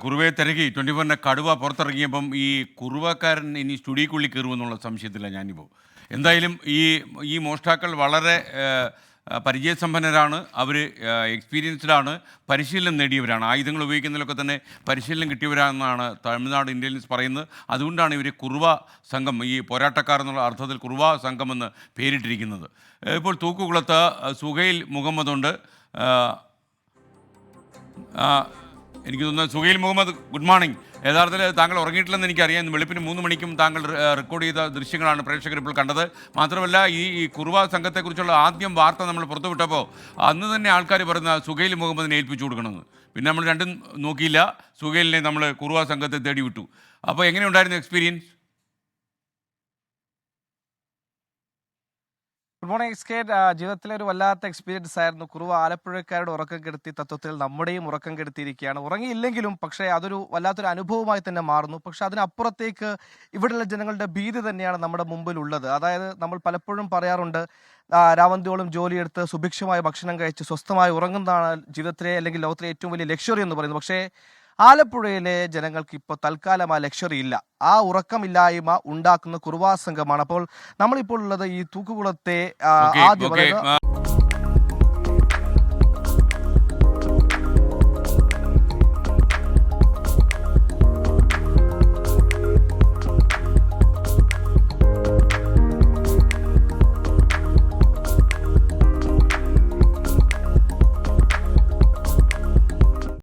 കുറുവയെ തിരക്കി 24-ന്റെ കടുവ പുറത്തിറങ്ങിയപ്പം ഈ കുറുവക്കാരൻ ഇനി സ്റ്റുഡിയോക്കുള്ളിൽ കയറുമെന്നുള്ള സംശയത്തില്ല ഞാനിപ്പോൾ. എന്തായാലും ഈ മോഷ്ടാക്കൾ വളരെ പരിചയസമ്പന്നരാണ്, അവർ എക്സ്പീരിയൻസ്ഡാണ്, പരിശീലനം നേടിയവരാണ്, ആയുധങ്ങൾ ഉപയോഗിക്കുന്നതിലൊക്കെ തന്നെ പരിശീലനം കിട്ടിയവരാണെന്നാണ് തമിഴ്നാട് ഇൻ്റലിജൻസ് പറയുന്നത്. അതുകൊണ്ടാണ് ഇവർ കുറുവ സംഘം, ഈ പോരാട്ടക്കാർ എന്നുള്ള അർത്ഥത്തിൽ കുറുവ സംഘം എന്ന് പേരിട്ടിരിക്കുന്നത്. ഇപ്പോൾ തൂക്കുകുളത്ത് സുഹൈൽ മുഹമ്മദുണ്ട്. എനിക്ക് തോന്നുന്നത് സുഹൈൽ മുഹമ്മദ്, ഗുഡ് മോർണിംഗ്. യഥാർത്ഥത്തിൽ താങ്കൾ ഉറങ്ങിയിട്ടില്ലെന്ന് എനിക്കറിയാം. ഇന്ന് വെളുപ്പിന് 3 മണിക്കും താങ്കൾ റെക്കോർഡ് ചെയ്ത ദൃശ്യങ്ങളാണ് പ്രേക്ഷകർ ഇപ്പോൾ കണ്ടത്. മാത്രമല്ല ഈ കുറുവ സംഘത്തെക്കുറിച്ചുള്ള ആദ്യം വാർത്ത നമ്മൾ പുറത്തുവിട്ടപ്പോൾ അന്ന് തന്നെ ആൾക്കാർ പറയുന്ന സുഹൈൽ മുഹമ്മദിനെ ഏൽപ്പിച്ചു കൊടുക്കണമെന്ന്. പിന്നെ നമ്മൾ രണ്ടും നോക്കിയില്ല, സുഹൈലിനെ നമ്മൾ കുറുവ സംഘത്തെ തേടി വിട്ടു. അപ്പോൾ എങ്ങനെയുണ്ടായിരുന്നു എക്സ്പീരിയൻസ്? Good morning എക്സ്കേ. ജീവിതത്തിലെ ഒരു വല്ലാത്ത എക്സ്പീരിയൻസ് ആയിരുന്നു. കുറുവ ആലപ്പുഴക്കാരുടെ ഉറക്കം കെടുത്തി, തത്വത്തിൽ നമ്മുടെയും ഉറക്കം കെടുത്തിയിരിക്കുകയാണ്. ഉറങ്ങിയില്ലെങ്കിലും പക്ഷേ അതൊരു വല്ലാത്തൊരു അനുഭവമായി തന്നെ മാറുന്നു. പക്ഷെ അതിനപ്പുറത്തേക്ക് ഇവിടെയുള്ള ജനങ്ങളുടെ ഭീതി തന്നെയാണ് നമ്മുടെ മുമ്പിലുള്ളത്. അതായത് നമ്മൾ പലപ്പോഴും പറയാറുണ്ട്, രാവന്തിയോളം ജോലിയെടുത്ത് സുഭിക്ഷമായ ഭക്ഷണം കഴിച്ച് സ്വസ്ഥമായി ഉറങ്ങുന്നതാണ് ജീവിതത്തിലെ അല്ലെങ്കിൽ ലോകത്തിലെ ഏറ്റവും വലിയ ലക്ഷറി എന്ന് പറയുന്നത്. പക്ഷേ ആലപ്പുഴയിലെ ജനങ്ങൾക്ക് ഇപ്പോൾ തൽക്കാലം ആ ലക്ഷറി ഇല്ല. ആ ഉറക്കമില്ലായ്മ ഉണ്ടാക്കുന്ന കുറുവാ സംഘമാണ്. അപ്പോൾ നമ്മളിപ്പോൾ ഉള്ളത് ഈ തൂക്കുകുളത്തെ ആദ്യം